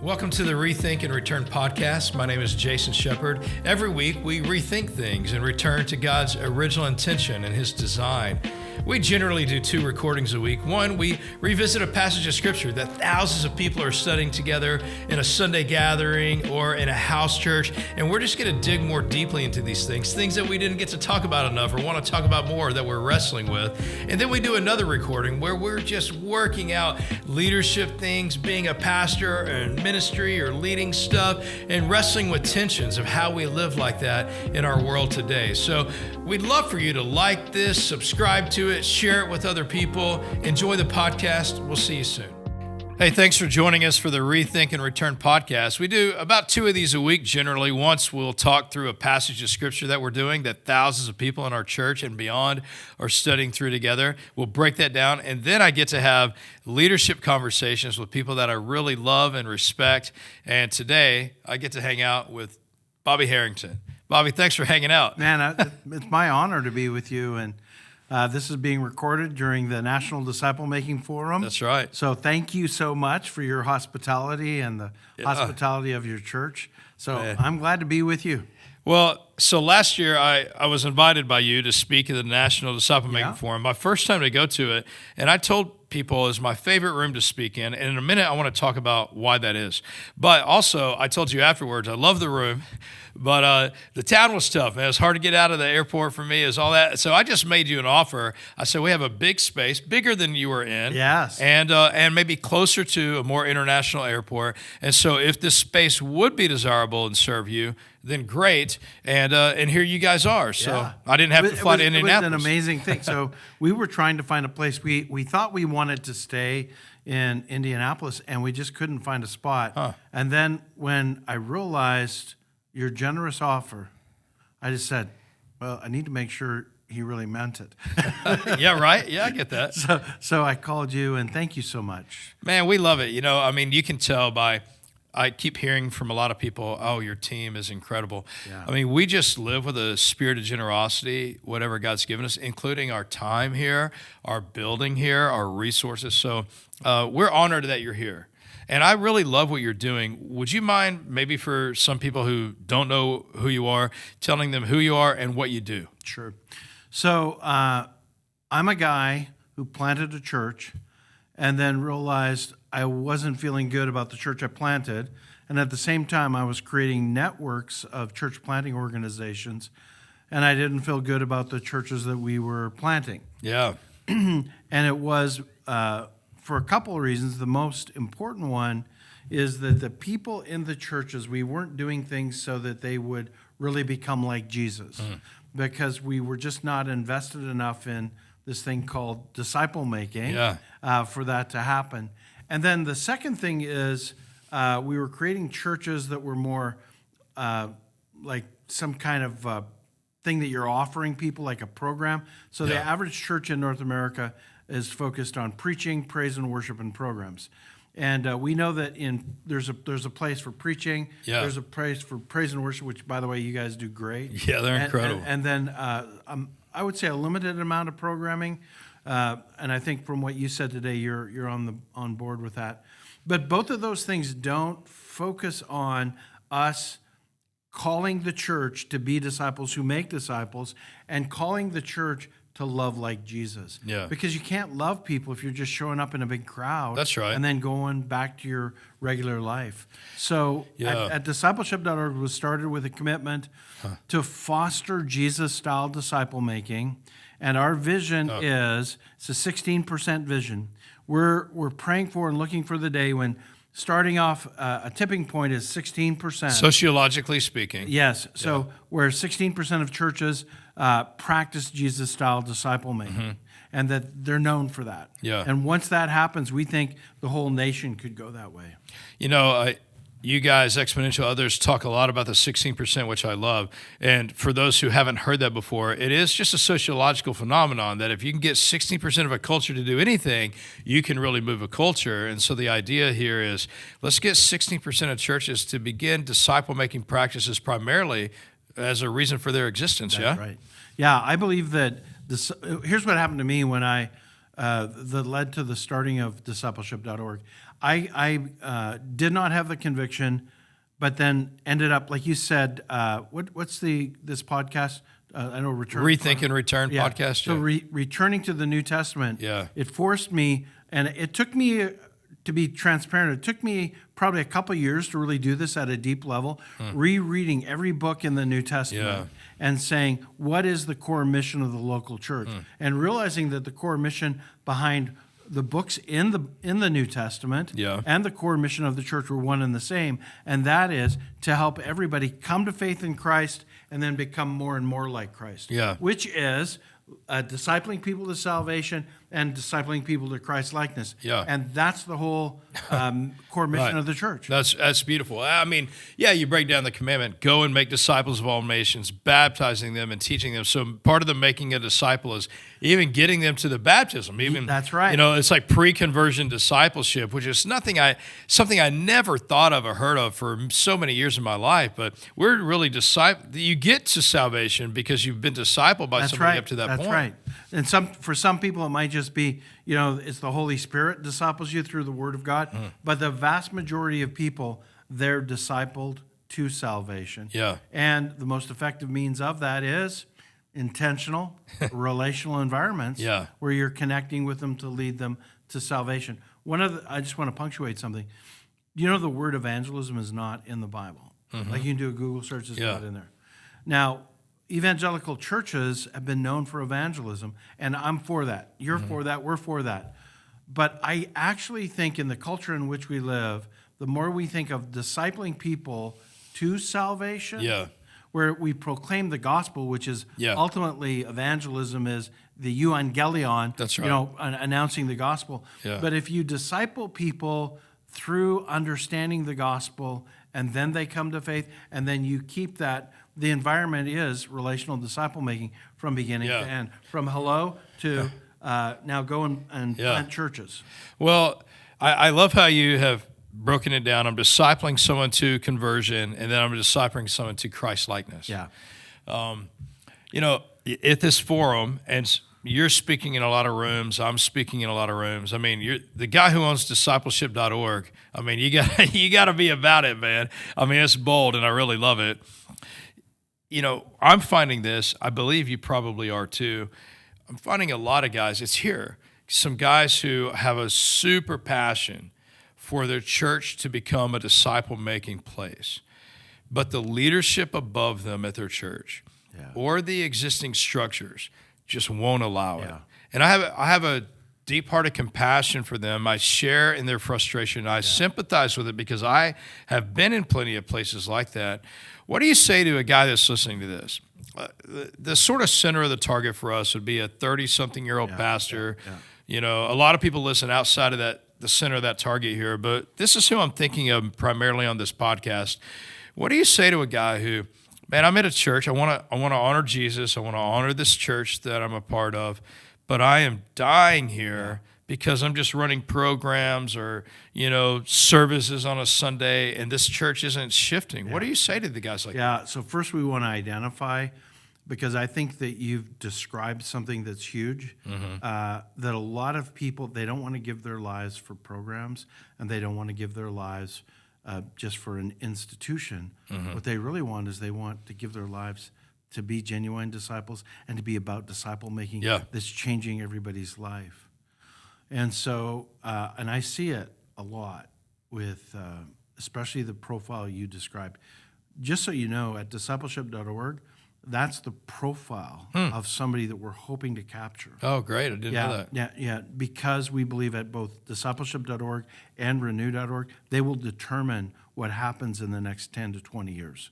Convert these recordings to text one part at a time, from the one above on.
Welcome to the Rethink and Return podcast. My name is Jason Shepard. Every week, we rethink things and return to God's original intention and His design. We generally do 2 recordings a week. One, we revisit a passage of Scripture that thousands of people are studying together in a Sunday gathering or in a house church, and we're just going to dig more deeply into these things that we didn't get to talk about enough or want to talk about more that we're wrestling with. And then we do another recording where we're just working out leadership things, being a pastor and ministry or leading stuff, and wrestling with tensions of how we live like that in our world today. So we'd love for you to like this, subscribe to it, share it with other people. Enjoy the podcast. We'll see you soon. Hey, thanks for joining us for the Rethink and Return podcast. We do about 2 of these a week generally. Once we'll talk through a passage of Scripture that we're doing that thousands of people in our church and beyond are studying through together. We'll break that down, and then I get to have leadership conversations with people that I really love and respect. And today, I get to hang out with Bobby Harrington. Bobby, thanks for hanging out. Man, it's my honor to be with you, and this is being recorded during the National Disciple Making Forum. That's right. So thank you so much for your hospitality and the hospitality of your church. So I'm glad to be with you. Well, so last year I was invited by you to speak at the National Disciple Making Forum. My first time to go to it, and I told people it's my favorite room to speak in. And in a minute, I want to talk about why that is. But also, I told you afterwards, I love the room, but the town was tough, man. It was hard to get out of the airport for me. It was all that. So I just made you an offer. I said, we have a big space, bigger than you were in. Yes. And maybe closer to a more international airport. And so if this space would be desirable and serve you, then great. And here you guys are. So I didn't have to fly to Indianapolis. It was an amazing thing. So we were trying to find a place. We thought we wanted to stay in Indianapolis, and we just couldn't find a spot. And then when I realized your generous offer, I just said, well, I need to make sure he really meant it. Yeah, right? Yeah, I get that. So I called you, and thank you so much. Man, we love it. You know, I mean, you can tell I keep hearing from a lot of people, oh, your team is incredible. Yeah. I mean, we just live with a spirit of generosity, whatever God's given us, including our time here, our building here, our resources. So we're honored that you're here. And I really love what you're doing. Would you mind, maybe for some people who don't know who you are, telling them who you are and what you do? Sure. So I'm a guy who planted a church and then realized I wasn't feeling good about the church I planted. And at the same time, I was creating networks of church planting organizations, and I didn't feel good about the churches that we were planting. Yeah. And it was for a couple of reasons. The most important one is that the people in the churches, we weren't doing things so that they would really become like Jesus, because we were just not invested enough in this thing called disciple making for that to happen. And then the second thing is we were creating churches that were more like some kind of thing that you're offering people, like a program. So the average church in North America is focused on preaching, praise and worship, and programs. And we know that there's a place for preaching. Yeah. There's a place for praise and worship, which, by the way, you guys do great. Yeah, they're incredible. And then I would say a limited amount of programming. And I think from what you said today, you're on board with that. But both of those things don't focus on us calling the church to be disciples who make disciples and calling the church to love like Jesus. Yeah. Because you can't love people if you're just showing up in a big crowd. That's right. And then going back to your regular life. So at discipleship.org was started with a commitment to foster Jesus-style disciple making. And our vision is, it's a 16% vision. We're praying for and looking for the day when starting off, a tipping point is 16%. Sociologically speaking. Yes. So where 16% of churches practice Jesus-style disciple making, and that they're known for that. Yeah. And once that happens, we think the whole nation could go that way. You know, you guys, Exponential, others, talk a lot about the 16%, which I love. And for those who haven't heard that before, it is just a sociological phenomenon that if you can get 16% of a culture to do anything, you can really move a culture. And so the idea here is let's get 16% of churches to begin disciple-making practices primarily as a reason for their existence. That's right. Yeah, I believe that here's what happened to me when that led to the starting of discipleship.org. I did not have the conviction, but then ended up, like you said, what's this podcast? I know Rethink and Return podcast. So returning to the New Testament, it forced me, and it took me, to be transparent, it took me probably a couple of years to really do this at a deep level, rereading every book in the New Testament and saying, what is the core mission of the local church? And realizing that the core mission behind the books in the New Testament and the core mission of the church were one and the same, and that is to help everybody come to faith in Christ and then become more and more like Christ, which is discipling people to salvation and discipling people to Christ likeness. And that's the whole core mission of the church. That's beautiful. I mean, you break down the commandment, go and make disciples of all nations, baptizing them and teaching them. So part of the making a disciple is even getting them to the baptism. Even that's right. You know, it's like pre-conversion discipleship, which is something I never thought of or heard of for so many years in my life. But we're really you get to salvation because you've been discipled by somebody up to that point. That's right. And for some people, it might just be, it's the Holy Spirit disciples you through the Word of God. But the vast majority of people, they're discipled to salvation. And the most effective means of that is intentional, relational environments where you're connecting with them to lead them to salvation. I just want to punctuate something. The word evangelism is not in the Bible. Like you can do a Google search, it's not in there. Now, evangelical churches have been known for evangelism, and I'm for that. You're for that. We're for that. But I actually think in the culture in which we live, the more we think of discipling people to salvation, where we proclaim the gospel, which is ultimately evangelism is the euangelion, that's right. Announcing the gospel. But if you disciple people through understanding the gospel, and then they come to faith, and then you keep that, the environment is relational disciple making from beginning to end, from hello to now go and plant churches. Well, I love how you have broken it down. I'm discipling someone to conversion, and then I'm discipling someone to Christ likeness. At this forum, and you're speaking in a lot of rooms, I'm speaking in a lot of rooms. I mean, you're the guy who owns discipleship.org. I mean, you got to be about it, man. I mean, it's bold, and I really love it. I'm finding this. I believe you probably are too. I'm finding a lot of guys. It's here. Some guys who have a super passion for their church to become a disciple-making place, but the leadership above them at their church or the existing structures just won't allow it. And I have a deep-hearted compassion for them. I share in their frustration. I sympathize with it because I have been in plenty of places like that. What do you say to a guy that's listening to this? The sort of center of the target for us would be a 30-something-year-old pastor. A lot of people listen outside of the center of that target here, but this is who I'm thinking of primarily on this podcast. What do you say to a guy who, man, I'm at a church. I want to honor Jesus. I want to honor this church that I'm a part of, but I am dying here because I'm just running programs or, services on a Sunday, and this church isn't shifting. What do you say to the guys like that? So first we want to identify, because I think that you've described something that's huge, that a lot of people, they don't want to give their lives for programs, and they don't want to give their lives just for an institution. What they really want is they want to give their lives to be genuine disciples and to be about disciple making that's changing everybody's life. And so, and I see it a lot with especially the profile you described. Just so you know, at discipleship.org, that's the profile of somebody that we're hoping to capture. Oh, great. I didn't know that. Because we believe at both discipleship.org and renew.org, they will determine what happens in the next 10 to 20 years.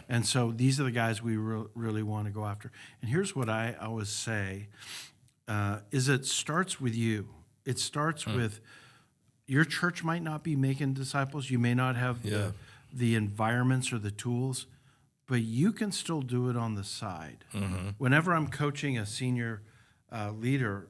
And so these are the guys we really want to go after. And here's what I always say, is it starts with you. It starts with your church might not be making disciples. You may not have the environments or the tools, but you can still do it on the side. Whenever I'm coaching a senior leader,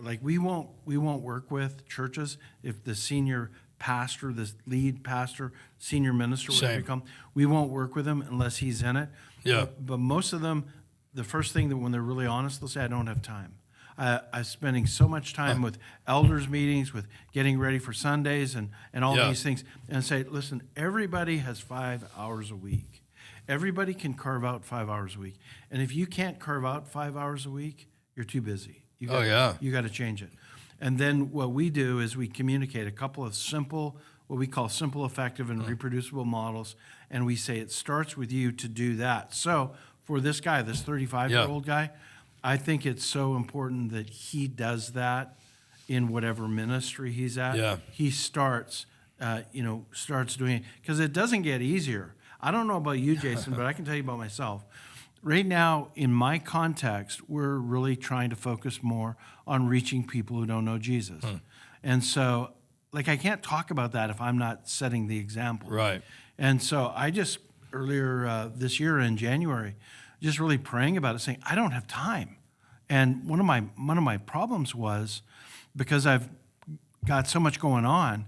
like we won't work with churches if the senior pastor, the lead pastor, senior minister, whatever you call him, we won't work with him unless he's in it. But most of them, the first thing that when they're really honest, they'll say, I don't have time. I'm spending so much time with elders meetings, with getting ready for Sundays and all these things, and say, listen, everybody has 5 hours a week. Everybody can carve out 5 hours a week. And if you can't carve out 5 hours a week, you're too busy. You got to change it. And then what we do is we communicate a couple of simple, what we call simple, effective, and reproducible models, and we say it starts with you to do that. So for this guy, this 35-year-old guy, I think it's so important that he does that in whatever ministry he's at. Yeah. He starts doing it, because it doesn't get easier. I don't know about you, Jason, but I can tell you about myself. Right now, in my context, we're really trying to focus more on reaching people who don't know Jesus. And so, I can't talk about that if I'm not setting the example. Right. And so I just, earlier this year in January, just really praying about it, saying, I don't have time. And one of my problems was, because I've got so much going on,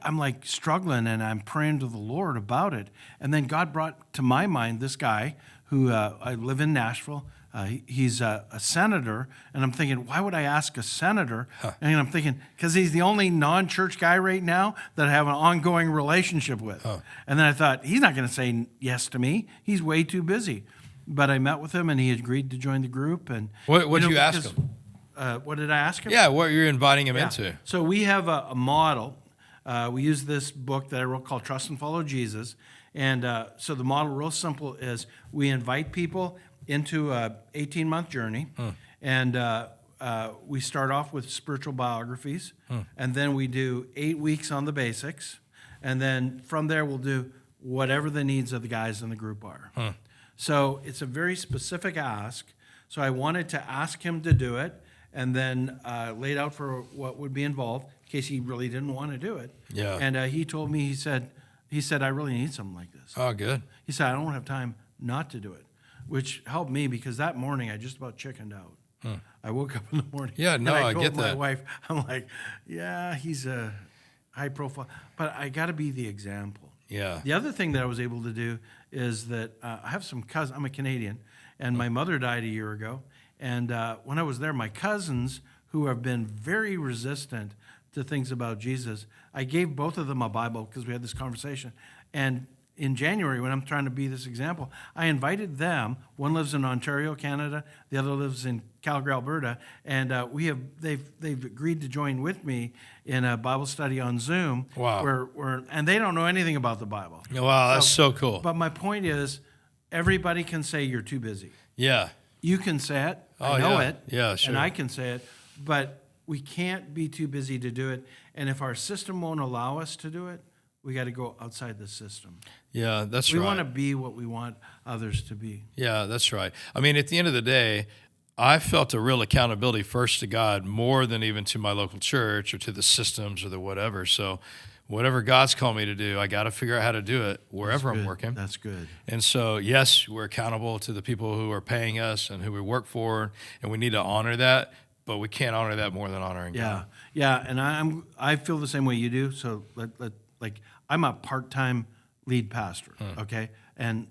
I'm struggling, and I'm praying to the Lord about it. And then God brought to my mind this guy who I live in Nashville. He's a senator, and I'm thinking, why would I ask a senator? And I'm thinking, because he's the only non-church guy right now that I have an ongoing relationship with. And then I thought, he's not going to say yes to me. He's way too busy. But I met with him, and he agreed to join the group. And what did you ask him? What did I ask him? Yeah, what you're inviting him into. So we have a model. We use this book that I wrote called Trust and Follow Jesus. And so the model, real simple, is we invite people into an 18-month journey. And we start off with spiritual biographies. And then we do 8 weeks on the basics. And then from there, we'll do whatever the needs of the guys in the group are. So it's a very specific ask. So I wanted to ask him to do it, and then laid out for what would be involved in case he really didn't want to do it. Yeah. And he told me, he said, I really need something like this. Oh, good. He said, I don't have time not to do it, which helped me, because that morning I just about chickened out. I woke up in the morning. Yeah, no, and I told get my that. wife, I'm like, yeah, he's a high profile, but I got to be the example. Yeah. The other thing that I was able to do is that I have some cousins. I'm a Canadian, and my mother died a year ago. And when I was there, my cousins, who have been very resistant to things about Jesus, I gave both of them a Bible because we had this conversation. And in January, when I'm trying to be this example, I invited them. One lives in Ontario, Canada. The other lives in Calgary, Alberta. And they've agreed to join with me in a Bible study on Zoom. Wow. And they don't know anything about the Bible. Wow, that's so cool. But my point is, everybody can say you're too busy. Yeah. You can say it. I know it. Yeah, sure. And I can say it. But we can't be too busy to do it. And if our system won't allow us to do it, we got to go outside the system. Yeah, that's right. right. We want to be what we want others to be. Yeah, that's right. I mean, at the end of the day, I felt a real accountability first to God more than even to my local church or to the systems or the whatever. So whatever God's called me to do, I got to figure out how to do it wherever I'm working. That's good. And so, yes, we're accountable to the people who are paying us and who we work for, and we need to honor that. But we can't honor that more than honoring God. Yeah, and I feel the same way you do. So I'm a part-time lead pastor, okay? And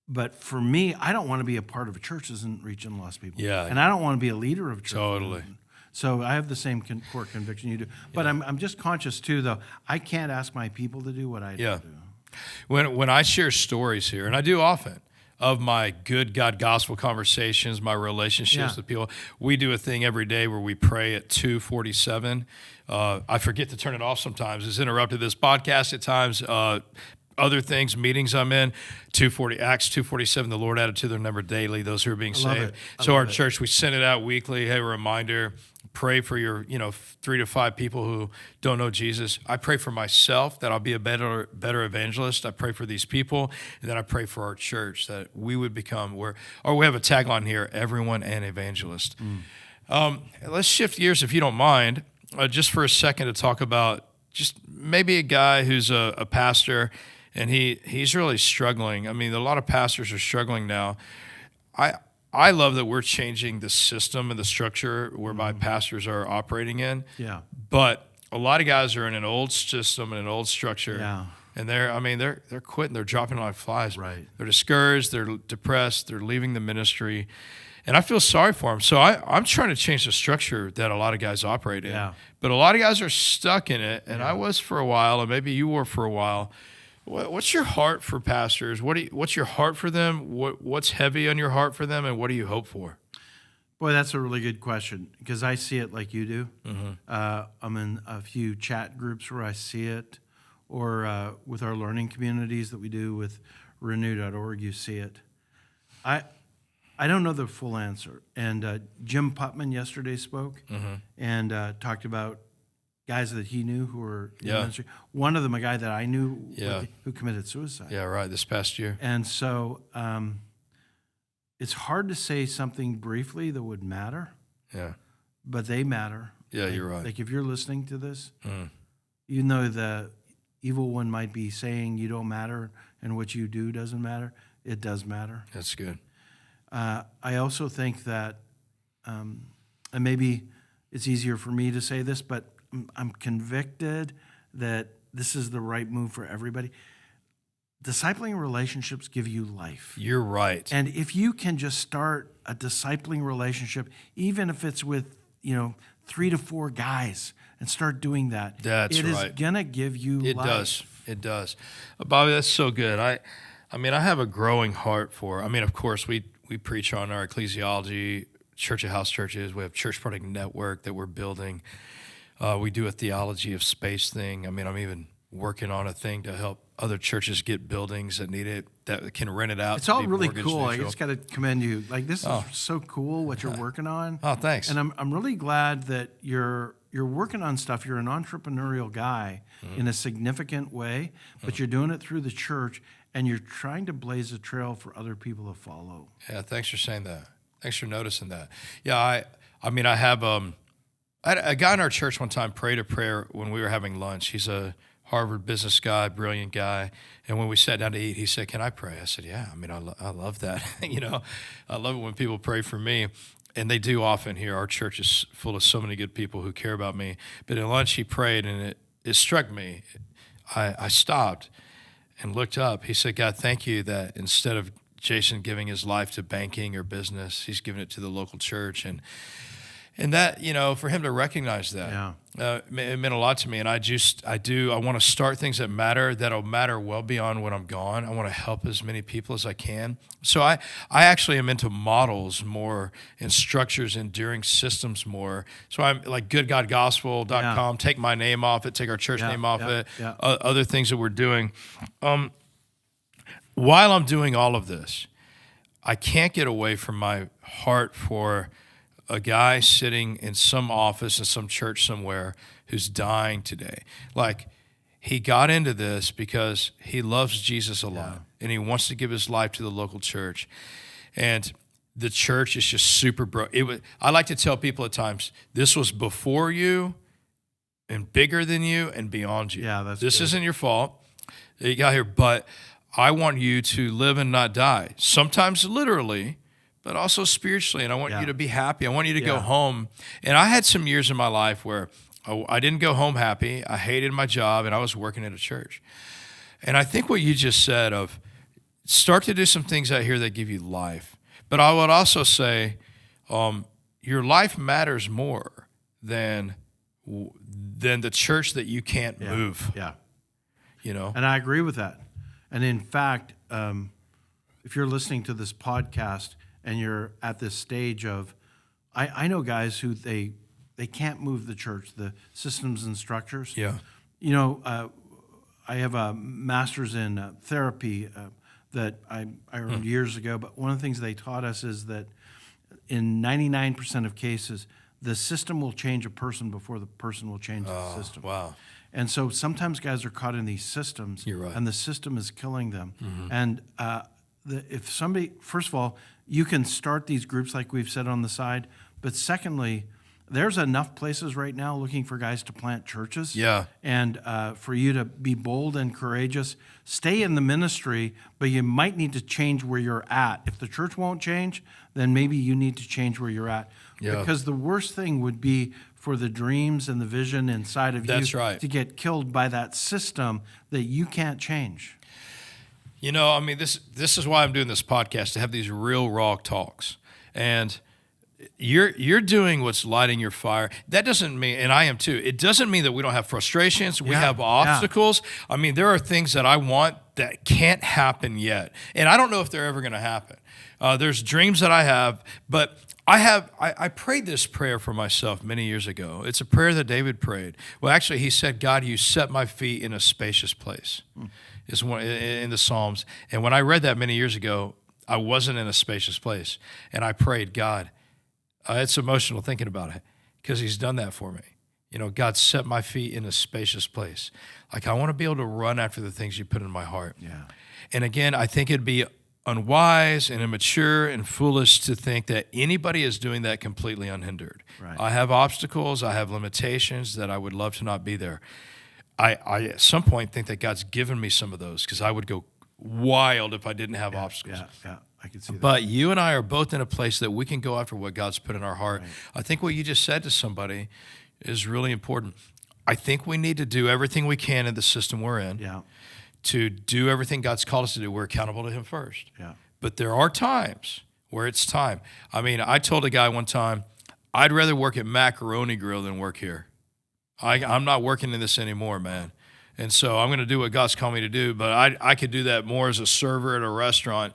but for me, I don't want to be a part of a church that isn't reaching lost people. Yeah. And I don't want to be a leader of a church. Totally. So I have the same core conviction you do. But I'm just conscious too, though. I can't ask my people to do what I do. When I share stories here, and I do often, of my good God gospel conversations, my relationships with people. We do a thing every day where we pray at 2:47. I forget to turn it off sometimes. It's interrupted this podcast at times. Other things, meetings I'm in, Acts 2:47, the Lord added to their number daily those who are being saved. So our church, we send it out weekly. Hey, a reminder, pray for your 3 to 5 people who don't know Jesus. I pray for myself that I'll be a better evangelist. I pray for these people, and then I pray for our church that we would become we have a tagline here, everyone an evangelist. Let's shift gears, if you don't mind, just for a second to talk about just maybe a guy who's a pastor, and he's really struggling. I mean, a lot of pastors are struggling now. I love that we're changing the system and the structure whereby pastors are operating in. Yeah. But a lot of guys are in an old system and an old structure. Yeah. And they're quitting. They're dropping like flies. Right. They're discouraged. They're depressed. They're leaving the ministry. And I feel sorry for them. So I'm trying to change the structure that a lot of guys operate in. Yeah. But a lot of guys are stuck in it, and I was for a while, and maybe you were for a while. What's your heart for pastors? What's your heart for them? What's heavy on your heart for them, and what do you hope for? Boy, that's a really good question, because I see it like you do. I'm in a few chat groups where I see it, or with our learning communities that we do with renew.org, you see it. I don't know the full answer. And Jim Putman yesterday spoke and talked about guys that he knew who were in ministry. One of them, a guy that I knew who committed suicide. Yeah, right, this past year. And so it's hard to say something briefly that would matter. Yeah. But they matter. Yeah, you're right. Like if you're listening to this, even though the evil one might be saying you don't matter and what you do doesn't matter, it does matter. That's good. I also think that, and maybe it's easier for me to say this, but I'm convicted that this is the right move for everybody. Discipling relationships give you life. You're right. And if you can just start a discipling relationship, even if it's with, 3 to 4 guys, and start doing that, it is going to give you life. It does. Bobby, that's so good. I mean, I have a growing heart for, of course, we preach on our ecclesiology, Church of House Churches. We have Church Project Network that we're building. We do a theology of space thing. I'm even working on a thing to help other churches get buildings that need it, that can rent it out. It's all really cool. I just got to commend you. Like, this is so cool what you're working on. Oh, thanks. And I'm really glad that you're working on stuff. You're an entrepreneurial guy in a significant way, but you're doing it through the church, and you're trying to blaze a trail for other people to follow. Yeah, thanks for saying that. Thanks for noticing that. Yeah, I have I had a guy in our church one time prayed a prayer when we were having lunch. He's a Harvard business guy, brilliant guy. And when we sat down to eat, he said, "Can I pray?" I said, "Yeah." I love that. I love it when people pray for me. And they do often here. Our church is full of so many good people who care about me. But at lunch, he prayed, and it struck me. I stopped and looked up. He said, "God, thank you that instead of Jason giving his life to banking or business, he's giving it to the local church." And that, for him to recognize that, it meant a lot to me. And I want to start things that matter, that'll matter well beyond when I'm gone. I want to help as many people as I can. So I actually am into models more and structures, enduring systems more. So I'm like goodgodgospel.com, take my name off it, take our church name off it, other things that we're doing. While I'm doing all of this, I can't get away from my heart for a guy sitting in some office in some church somewhere who's dying today. Like, he got into this because he loves Jesus a lot, and he wants to give his life to the local church. And the church is just super broke. I like to tell people at times, this was before you and bigger than you and beyond you. Yeah, this good. Isn't your fault that you got here, but I want you to live and not die. Sometimes literally, but also spiritually, and I want you to be happy. I want you to go home. And I had some years in my life where I didn't go home happy. I hated my job, and I was working at a church. And I think what you just said of start to do some things out here that give you life. But I would also say your life matters more than the church that you can't move. Yeah. And I agree with that. And in fact, if you're listening to this podcast and you're at this stage of, I know guys who they can't move the church, the systems and structures. Yeah. I have a master's in therapy that I earned years ago, but one of the things they taught us is that in 99% of cases, the system will change a person before the person will change the system. Wow. And so sometimes guys are caught in these systems, You're right. and the system is killing them. And if somebody, first of all, you can start these groups like we've said on the side, but secondly, there's enough places right now looking for guys to plant churches. Yeah. And for you to be bold and courageous, stay in the ministry, but you might need to change where you're at. If the church won't change, then maybe you need to change where you're at. Yeah. Because the worst thing would be for the dreams and the vision inside of you to get killed by that system that you can't change. This is why I'm doing this podcast, to have these real raw talks. And you're doing what's lighting your fire. That doesn't mean, and I am too, it doesn't mean that we don't have frustrations. We have obstacles. I mean, there are things that I want that can't happen yet. And I don't know if they're ever going to happen. There's dreams that I have, but I prayed this prayer for myself many years ago. It's a prayer that David prayed. Well, actually, he said, God, you set my feet in a spacious place. Is one in the Psalms. And when I read that many years ago, I wasn't in a spacious place. And I prayed, God, it's emotional thinking about it because he's done that for me. You know, God set my feet in a spacious place. Like, I want to be able to run after the things you put in my heart. Yeah. And again, I think it'd be unwise and immature and foolish to think that anybody is doing that completely unhindered. Right. I have obstacles. I have limitations that I would love to not be there. I at some point think that God's given me some of those because I would go wild if I didn't have obstacles. Yeah. I can see that. But you and I are both in a place that we can go after what God's put in our heart. Right. I think what you just said to somebody is really important. I think we need to do everything we can in the system we're in to do everything God's called us to do. We're accountable to him first. Yeah. But there are times where it's time. I mean, I told a guy one time, I'd rather work at Macaroni Grill than work here. I'm not working in this anymore, man. And so I'm going to do what God's called me to do, but I could do that more as a server at a restaurant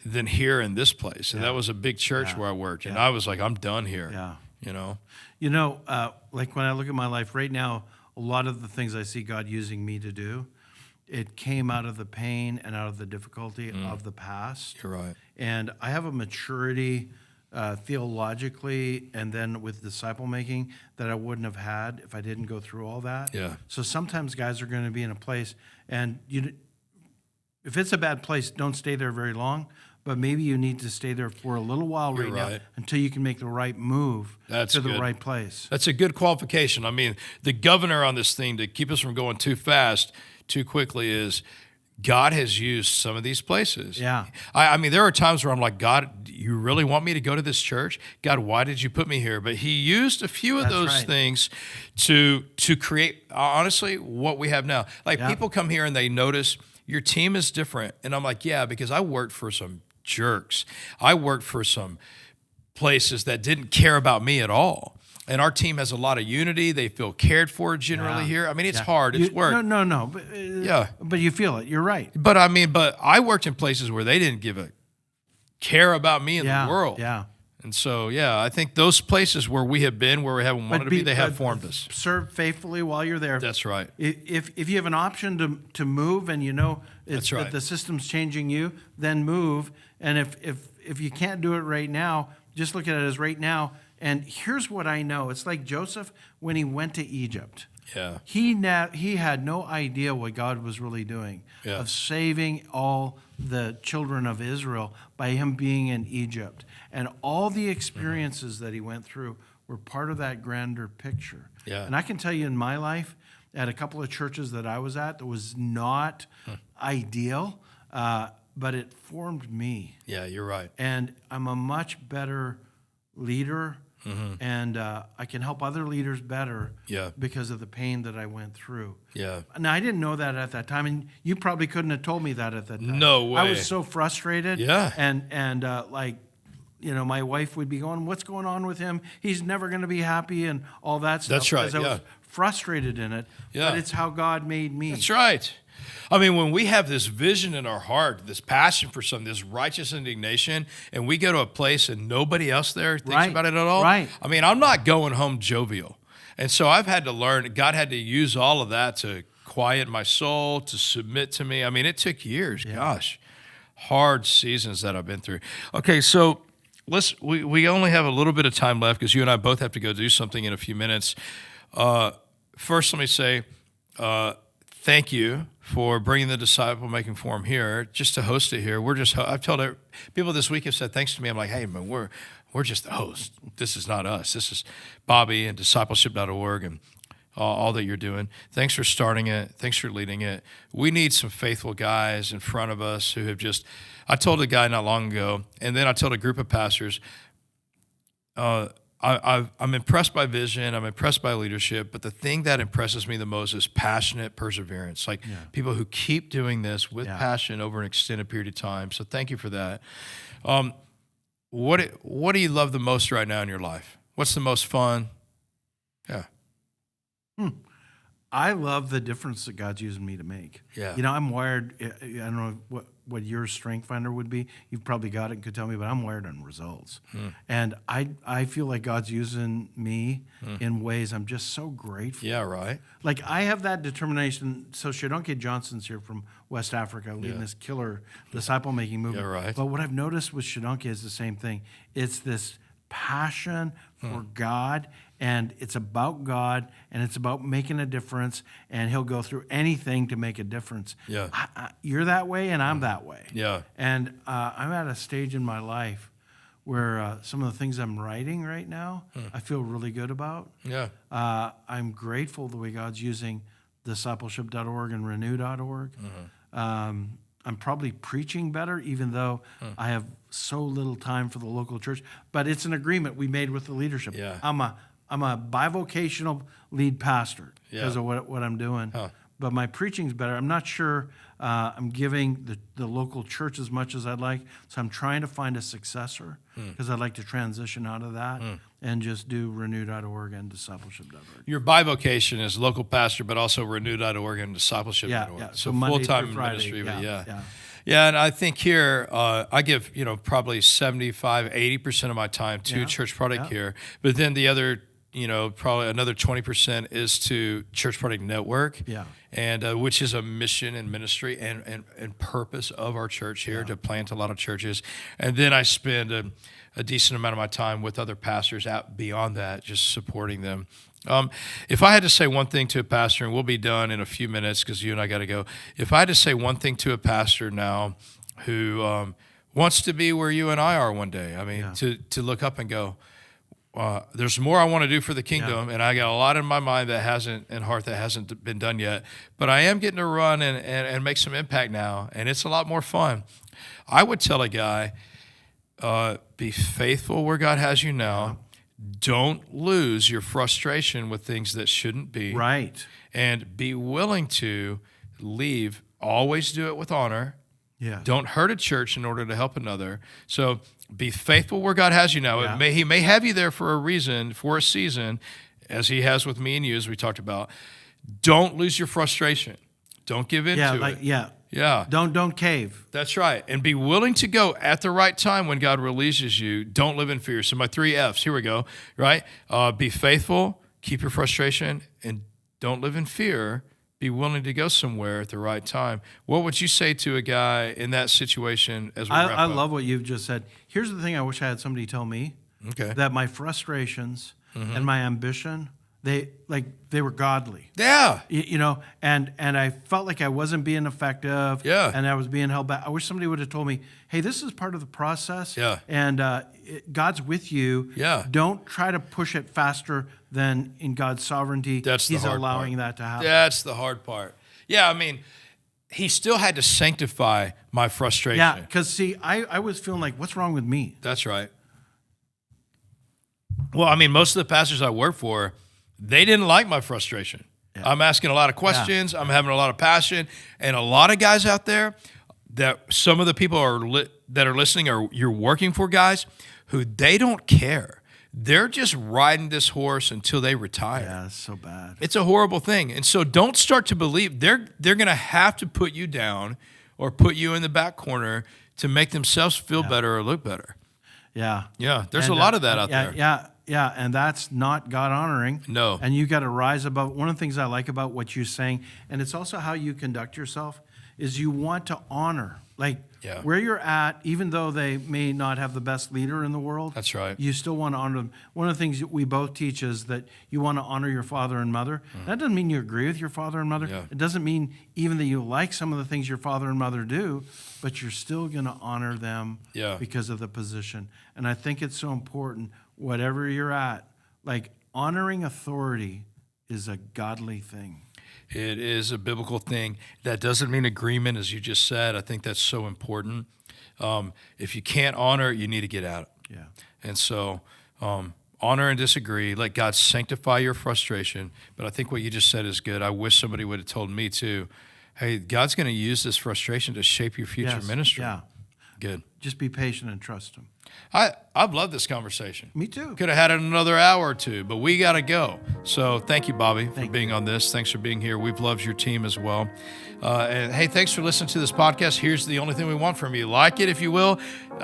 than here in this place. And that was a big church where I worked. And I was like, I'm done here. Yeah. You know? Like when I look at my life right now, a lot of the things I see God using me to do, it came out of the pain and out of the difficulty of the past. You're right. And I have a maturity theologically and then with disciple making that I wouldn't have had if I didn't go through all that. Yeah. So sometimes guys are going to be in a place, and if it's a bad place, don't stay there very long. But maybe you need to stay there for a little while now until you can make the right move to the right place. That's a good qualification. I mean, the governor on this thing to keep us from going too fast, too quickly is God has used some of these places. Yeah. I mean, there are times where I'm like, God, you really want me to go to this church? God, why did you put me here? But he used a few of those things to create, honestly, what we have now. Like people come here and they notice your team is different. And I'm like, yeah, because I worked for some jerks. I worked for some places that didn't care about me at all. And our team has a lot of unity. They feel cared for generally here. I mean, it's hard. It's work. No. But you feel it. You're right. But I mean, I worked in places where they didn't give a care about me in the world. Yeah. And so, I think those places where we have been, where we haven't wanted to be, they have formed us. Serve faithfully while you're there. That's right. If you have an option to move and you know that the system's changing you, then move. And if you can't do it right now, just look at it as right now. And here's what I know. It's like Joseph when he went to Egypt. Yeah. He had no idea what God was really doing of saving all the children of Israel by him being in Egypt. And all the experiences that he went through were part of that grander picture. Yeah. And I can tell you in my life, at a couple of churches that I was at, that was not ideal, but it formed me. Yeah, you're right. And I'm a much better leader. And I can help other leaders better because of the pain that I went through. Yeah. Now, I didn't know that at that time, and you probably couldn't have told me that at that time. No way. I was so frustrated. Yeah. And my wife would be going, what's going on with him? He's never going to be happy and all that stuff. That's right, Because I was frustrated in it. Yeah. But it's how God made me. That's right. I mean, when we have this vision in our heart, this passion for something, this righteous indignation, and we go to a place and nobody else there thinks about it at all. Right. I mean, I'm not going home jovial. And so I've had to learn, God had to use all of that to quiet my soul, to submit to me. I mean, it took years. Yeah. Gosh, hard seasons that I've been through. Okay, so we only have a little bit of time left because you and I both have to go do something in a few minutes. First, let me say thank you for bringing the Disciple Making Forum here, just to host it here. I've told people this week have said thanks to me. I'm like, hey, man, we're just the host. This is not us. This is Bobby and discipleship.org and all that you're doing. Thanks for starting it. Thanks for leading it. We need some faithful guys in front of us who have I told a guy not long ago, and then I told a group of pastors, I'm impressed by vision. I'm impressed by leadership. But the thing that impresses me the most is passionate perseverance. Like people who keep doing this with passion over an extended period of time. So thank you for that. what do you love the most right now in your life? What's the most fun? Yeah. I love the difference that God's using me to make. Yeah. I'm wired. I don't know what your strength finder would be. You've probably got it and could tell me, but I'm wired on results. And I feel like God's using me in ways I'm just so grateful. Yeah, right. Like I have that determination. So Shadonke Johnson's here from West Africa leading this killer disciple-making movement. Yeah, right. But what I've noticed with Shadonke is the same thing. It's this passion for God, and it's about God, and it's about making a difference, and he'll go through anything to make a difference. Yeah. You're that way, and I'm that way. Yeah. And I'm at a stage in my life where some of the things I'm writing right now, I feel really good about. Yeah. I'm grateful the way God's using discipleship.org and renew.org. I'm probably preaching better, even though I have so little time for the local church. But it's an agreement we made with the leadership. Yeah. I'm a bivocational lead pastor because of what I'm doing. But my preaching's better. I'm not sure I'm giving the local church as much as I'd like. So I'm trying to find a successor because I'd like to transition out of that and just do renew.org and discipleship.org. Your bivocation is local pastor, but also renew.org and discipleship.org. Yeah. So Monday full-time through Friday. ministry, but Yeah. Yeah, and I think here I give, probably 75, 80% of my time to Church Product here, but then the other, probably another 20% is to Church Product Network, and which is a mission and ministry and purpose of our church here to plant a lot of churches. And then I spend a decent amount of my time with other pastors out beyond that, just supporting them. If I had to say one thing to a pastor, and we'll be done in a few minutes because you and I got to go. If I had to say one thing to a pastor now who wants to be where you and I are one day, I mean, to look up and go, there's more I want to do for the kingdom, and I got a lot in my mind that hasn't been done yet, but I am getting to run and make some impact now, and it's a lot more fun. I would tell a guy, be faithful where God has you now. Don't lose your frustration with things that shouldn't be. Right. And be willing to leave. Always do it with honor. Yeah. Don't hurt a church in order to help another. So be faithful where God has you now. Yeah. He may have you there for a reason, for a season, as he has with me and you, as we talked about. Don't lose your frustration. Don't give in to it. Yeah. Don't cave. That's right. And be willing to go at the right time when God releases you. Don't live in fear. So my 3 F's, here we go, right? Be faithful, keep your frustration, and don't live in fear. Be willing to go somewhere at the right time. What would you say to a guy in that situation as we wrap up? I love what you've just said. Here's the thing I wish I had somebody tell me. Okay. That my frustrations and my ambition, they were godly. Yeah. And I felt like I wasn't being effective. Yeah. And I was being held back. I wish somebody would have told me, hey, this is part of the process. Yeah. And God's with you. Yeah. Don't try to push it faster than in God's sovereignty. That's the He's hard allowing part. that to happen. That's the hard part. Yeah, I mean, he still had to sanctify my frustration. Yeah, because see, I was feeling like, what's wrong with me? That's right. Well, I mean, most of the pastors I work for, they didn't like my frustration. Yeah. I'm asking a lot of questions. I'm having a lot of passion. And a lot of guys out there, that some of the people that are listening, or you're working for guys who they don't care. They're just riding this horse until they retire. Yeah, it's so bad. It's a horrible thing. And so don't start to believe they're going to have to put you down or put you in the back corner to make themselves feel better or look better. Yeah. Yeah, there's a lot of that out there. Yeah, and that's not God honoring. No. And you got to rise above. One of the things I like about what you're saying, and it's also how you conduct yourself, is you want to honor. Like where you're at, even though they may not have the best leader in the world. That's right. You still want to honor them. One of the things that we both teach is that you want to honor your father and mother. That doesn't mean you agree with your father and mother. Yeah. It doesn't mean even that you like some of the things your father and mother do, but you're still going to honor them because of the position. And I think it's so important, whatever you're at, like honoring authority is a godly thing. It is a biblical thing. That doesn't mean agreement, as you just said. I think that's so important. If you can't honor, you need to get out. Yeah. And so honor and disagree. Let God sanctify your frustration. But I think what you just said is good. I wish somebody would have told me too, hey, God's going to use this frustration to shape your future ministry. Yeah. Good. Just be patient and trust him. I've loved this conversation. Me too. Could have had it another hour or two, but we got to go. So thank you, Bobby, for being on this. Thanks for being here. We've loved your team as well. And hey, thanks for listening to this podcast. Here's the only thing we want from you. Like it if you will.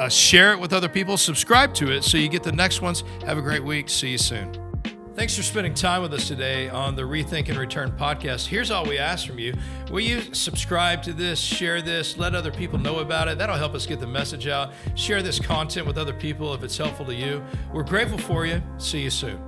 Share it with other people. Subscribe to it so you get the next ones. Have a great week. See you soon. Thanks for spending time with us today on the Rethink and Return podcast. Here's all we ask from you. Will you subscribe to this, share this, let other people know about it? That'll help us get the message out. Share this content with other people if it's helpful to you. We're grateful for you. See you soon.